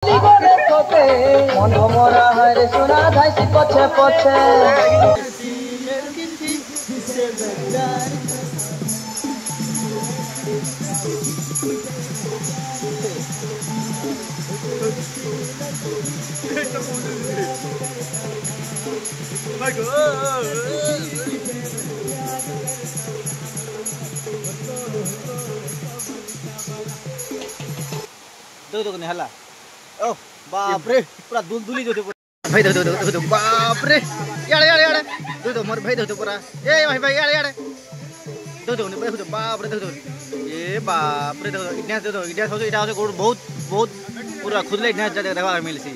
মন মরা হয় রে সোনা ধাইছি পছে পছে देखो हला ओ बाप रे पूरा दुलदुली जो भाई देखो बाप रे यार यार यार देखो मोर भाई देखो पूरा ए भाई भाई यार यार देखो देखो बाप रे देखो ए बाप रे देखो इडा हो इडा हो बहुत बहुत पूरा खुदले इडा देखा मिलसी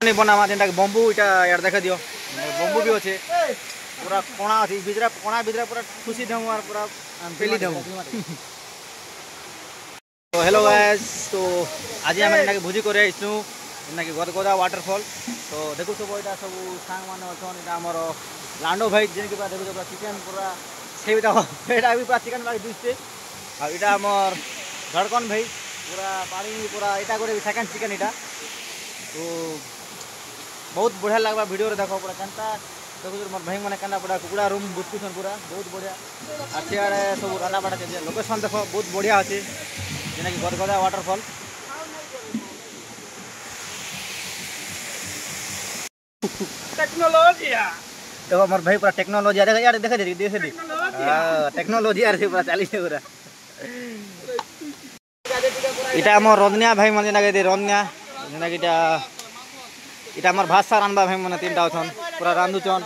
बनावा जेनटा बम्बू इटा यार देखा दियो बम्बू भी अच्छे पूरा कोणा अच्छी बिजरा कोणा बिजरा पूरा खुशी देमु और पूरा पेली देमु तो हेलो गाइस तो आज हम जेनटा भोजी करे इनु जेनटा गदगदा वाटरफॉल तो देखु सब इटा सब सांग माने अछन इटा हमर लांडो भाई जेन के पूरा देखु पूरा चिकन पूरा सेविता एटा भी पूरा चिकन बाकी दिसते आ इटा हमर धड़कन भाई पूरा पानी पूरा इटा करे सेकंड चिकन इटा तो बहुत बढ़िया लगवा वीडियो रे देखो पूरा केनता देखो मोर भाई माने केनता पूरा कुकुड़ा रूम बुतकुसन पूरा बहुत बढ़िया अच्छे आड़े सब राना बाड़ा के लोकेशन देखो बहुत बढ़िया अछि जेना कि गदगदा वाटरफॉल टेक्नोलॉजी देखो मोर भाई पूरा टेक्नोलॉजी देखो यार देखे दे हां टेक्नोलॉजी यार पूरा चाली से पूरा इटा हमर रंजनिया भाई माने जेना के रंजनिया जेना कि इटा हमर भाषा रानबा भाई माने तीनटा अछन पूरा रांधुचन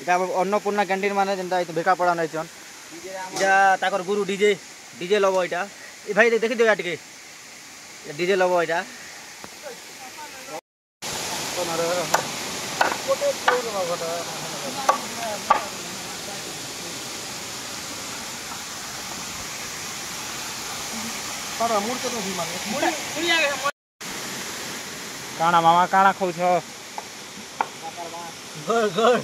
इटा अन्नपूर्णा कैंटीन माने जेनटा बेका पड़ा नै छन इटा ताकर गुरु डीजे डीजे लबो इटा ए भाई देखि दियो याटके डीजे लबो इटा तारा मूड के तो भी माने मुड़ी आ गए काना मामा काना खाउ छ गोड़ गोड़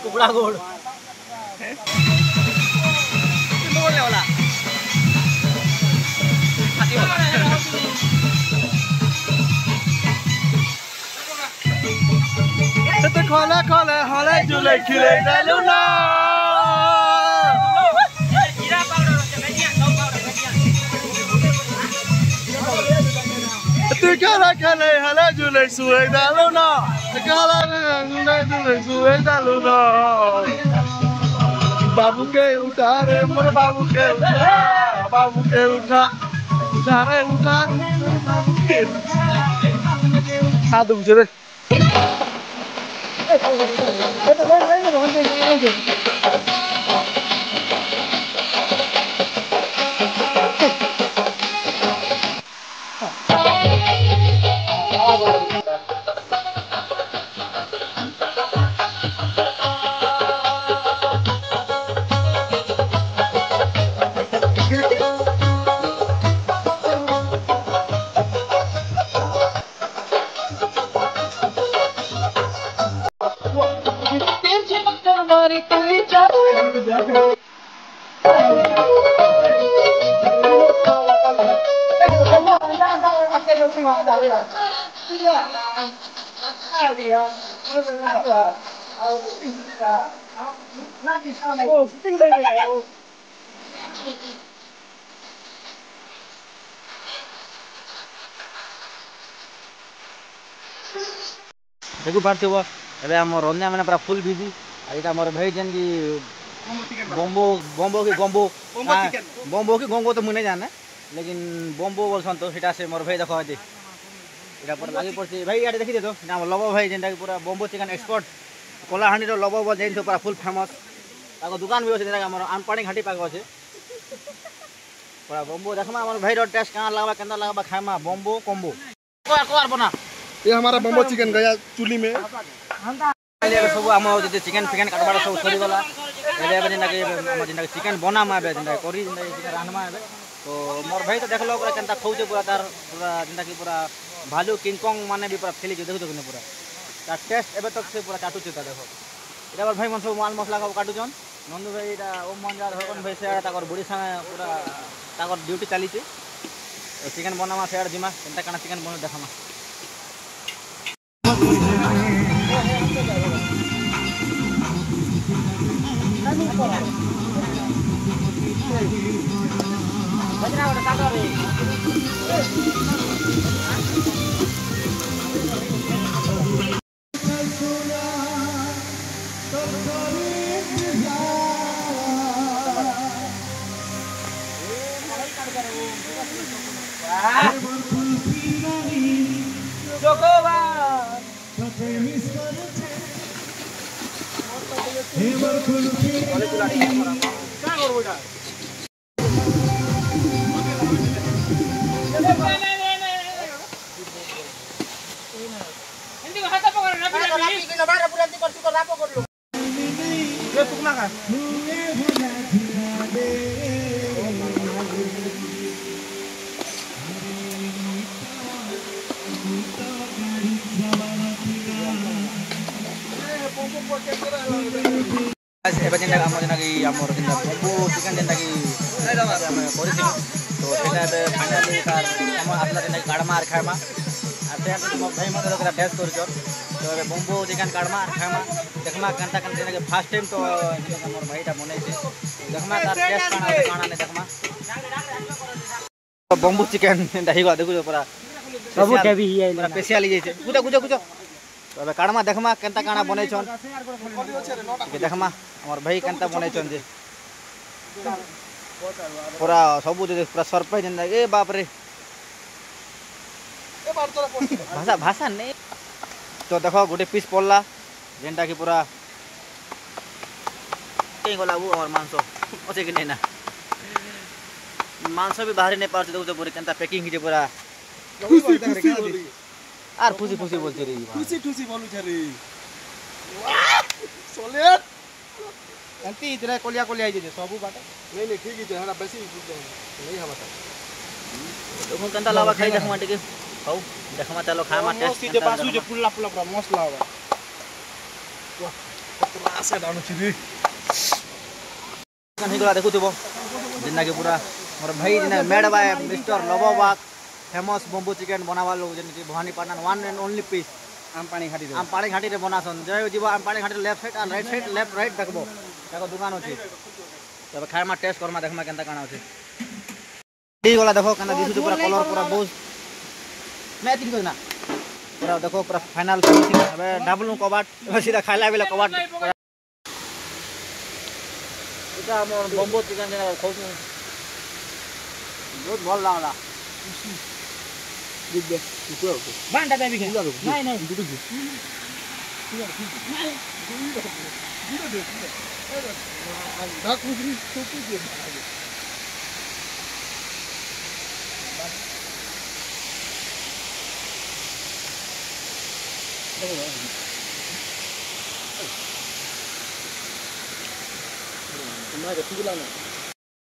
कुकुड़ा गोड़ कि बोले वाला ते खाना खाना हाले जुले खिले डालू ना Kala kala hala julai suai daluna kala julai suai daluna babu ke utare mor babu ke utare sadu jere देखु पारथिबो एबे हमर रंजना माने पूरा फुल बिजी आ इटा हमर भाई जेन की बम्बो बम्बो की गम्बो बम्बो की गंगो तो मुने जाने लेकिन बम्बो बोलसन तो सेटा से मोर भाई देखो दे इटा पर लागी पड़छि भाई यार देखि दे तो ना लबो भाई जेनटा की पूरा बम्बो चिकन एक्सपर्ट कोलाहांडी रो लबो बोल जेन तो पूरा फुल फेमस ताको दुकान भी अछि जेना हमर आमपाणी घाटी पाक अछि पूरा बम्बो देखमा हमर भाई रो टेस्ट कहां लागबा केंदा लागबा खायमा बम्बो कम्बो कोर बना ये हमारा बम्बो चिकन गया चूल्ही में सब आम चिकेन फिकेन काटबार सब सरी गला जेना जेना चिकेन बनामा जेना करी जेना रान्धमा तो मोर भाई तो देखलो पूरा केनता खौचे पूरा तार पूरा जेना कि पूरा भालू किंगकंग माने भी पूरा फैली देखो तो पूरा तार टेस्ट एबे तक से पूरा काटुचे ता देखो এটা ভাই মন সব মাল মশলা খাও কাটুছন নন্দু ভাই এটা ওম মঞ্জার হকন ভাই সে তাকর বুড়ি সামনে পুরা তাকর ডিউটি চালিছে চিকেন বনামা সেয়ার জিমা কেনটা কানা চিকেন বনো দেখামা বজরা ওটা কাটো রে এবার যেটা আমার যেনাকি আমার যেটা বম্বু চিকেন যেটাকি আমি করেছি তো সেটা ଏବେ ফাইনালি তার আমার আসলে যেটা কাড়মা আর খাইমা আর সেটা তো ভাই মতো লোকরা টেস্ট করছ তো ଏବେ বম্বু চিকেন কাড়মা আর খাইমা দেখমা কান্তা কান্তা যেটাকি ফার্স্ট টাইম তো যেটা আমার ভাইটা বনাইছে দেখমা তার টেস্ট কানা কানা নে দেখমা বম্বু চিকেন দাহিগা দেখু পুরা सब टेबी ही পুরা স্পেশাল হই যাইছে গুজো গুজো গুজো তো ଏବେ কাড়মা দেখমা কেনতা কানা বনাইছন দেখমা আমার ভাই কেনতা বনাইছন যে पूरा सब पूरा सरप्राइज ए बाप रे भाषा भाषा नहीं तो देखो गोटे पीस पड़ला जेनटा कि पूरा कहीं गला वो और मांस अच्छे कि नहीं ना मांस भी बाहर नहीं पार्छ देखो पूरी केनता पैकिंग हिजे पूरा आर खुशी खुशी बोलछ रे खुशी खुशी बोलु छ रे सोलेट एंती इतरा कोलिया कोलिया आई जे सबु बाटा नहीं ठीक है हना बेसी नहीं हवा देखो केनता लावा खाई देखमा टिके हौ देखमा चलो खामा टेस्ट जे बासु जे पुल्ला पुल्ला पूरा मस्त लावा वाह कतला आसे दानु छी रे कहीं गला देखु थबो जिन्ना के पूरा मोर भाई जिना मेडबा मिस्टर लबोबाग फेमस बम्बू चिकेन बनावा लोग जन कि Bhawanipatna one and only piece आम पानी घाटी रे बनासन जय जीव आम पानी घाटी लेफ्ट साइड और राइट साइड लेफ्ट राइट देखबो ताको दुकान अछि तब खाइमा टेस्ट करमा देखमा केनता काना अछि ठीक वाला देखो केना दिसु पूरा कलर पूरा बहुत मैं तीन ना पूरा देखो पूरा फाइनल फिनिशिंग अबे डबल कबाट सीधा खाइला बेला कबाट इटा मोर बम्बू चिकेन जेना खाउछु बहुत भल लागला दिबे तो बांडा देबी के नहीं नहीं दुदु डाकुरी टोपी दे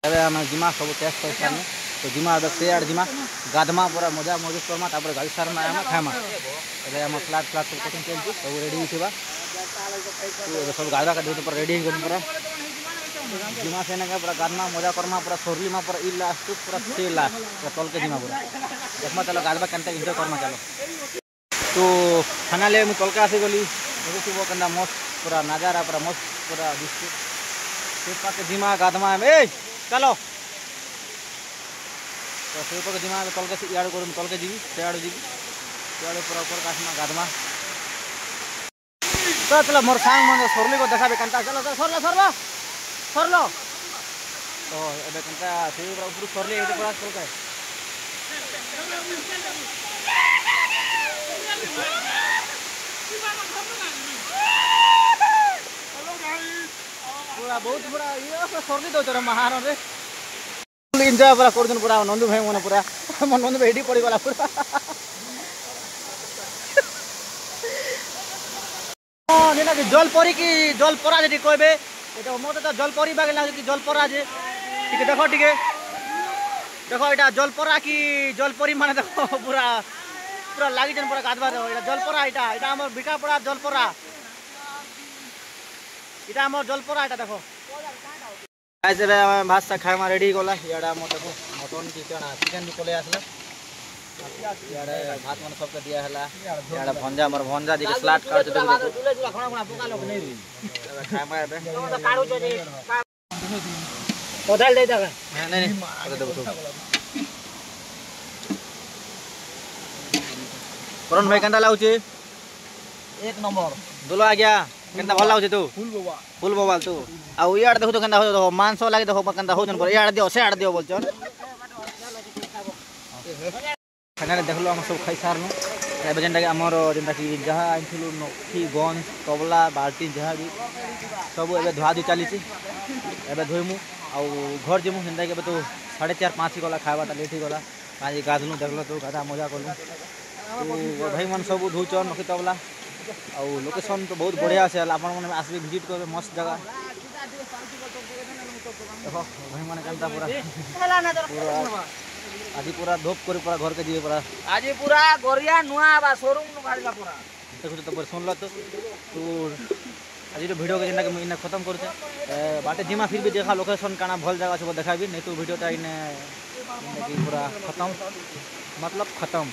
अबे हम जिमा सब टेस्ट कर सामने तो जिमा अब से आड़ जिमा गाधमा पूरा मजा मौजूद करमा तापर गाड़ी सार में हम खामा अबे हम फ्लैट फ्लैट कटिंग चेंज सब रेडी हिबा तो सब गाड़ा का दूध पर रेडी कर पूरा जिमा से ना पूरा गाधमा मजा करमा पूरा सोरली मा पूरा इ लास्ट पूरा से लास्ट पूरा तल के जिमा पूरा देखमा चलो गाधबा कंटा एंजॉय करमा चलो तो फाइनली हम तल के आसी गली देखो वो कंदा मस्त पूरा नजारा पूरा मस्त पूरा दृश्य से पाके जिमा गाधमा ए चलो तो से पाके जिमा तल के याड करूम तल के जीवी से याड जीवी याड पूरा ऊपर कासमा गाधमा तो चलो मोर सांग मन सोरली को देखाबे कंता चलो चलो सरलो सरलो सरलो तो एबे कंता से ऊपर सोरली एबे पूरा चल के पूरा बहुत पूरा ये सोरली दो तोरा महारण रे एंजॉय पूरा कर दिन पूरा नंदू भाई मन पूरा मन नंदू भाई एडी पड़ी वाला पूरा नेना कि जलपरी की जलपरा जे कहबे एटा मते तो जलपरी बागे लागे कि जलपरा जे ठीक देखो ठीक देखो एटा जलपरा की जलपरी माने देखो पूरा पूरा लागी जन पूरा गाधवा एटा जलपरा एटा हमर बिकापड़ा जलपरा एटा हमर जलपरा एटा देखो गाइस रे भात सा खाय मा रेडी गला याडा हम देखो मटन चिकन भी कोले आसला याडा भात मन सब के दिया हला याडा भंजा हमर भंजा जी के सलाद काट देखो दुले दुला खणा खणा पोका लोक नै री खाय मा बे काडू जो जे ओदाल दे दे नहीं नहीं देखो तो करण भाई केंदा लाउचे एक नंबर दुलो आ गया केंदा भल लाउचे तू फुल बोबाल तू आ याड देखो तो केंदा हो देखो मांस लागे देखो केंदा हो जन पर याड दियो से याड दियो बोलचन खाना देखलो हम सब खाई सारनु एबे जेंटा कि हमर जेंटा कि जहा आइथिलु नखी गन तबला बाल्टी जहा भी सब एबे धुआ धुई चली छी एबे धोइमु आ घर जेमु जेंटा कि एबे तो 4:30 5 ही गला खाबाटा लेट ही गला आज गाधलु देखलो तो गाधा मजा करलु तो भाई मन सब धुचन नखी तबला आ लोकेशन तो बहुत बढ़िया से आपन मन आसबे विजिट करबे मस्त जगह देखो भाई मन केनता पूरा आज पूरा धोप कर पूरा घर के दिए पूरा आज पूरा गोरिया नुआ बा शोरूम नु गाड़ीला पूरा देखो तो पर सुनला तो आज वीडियो के जेना कि खत्म करते बाटे जिमा फिर भी देखा लोकेशन काना भल जगह सब देखाबी नहीं तो वीडियो ता इने पूरा खत्म मतलब खत्म।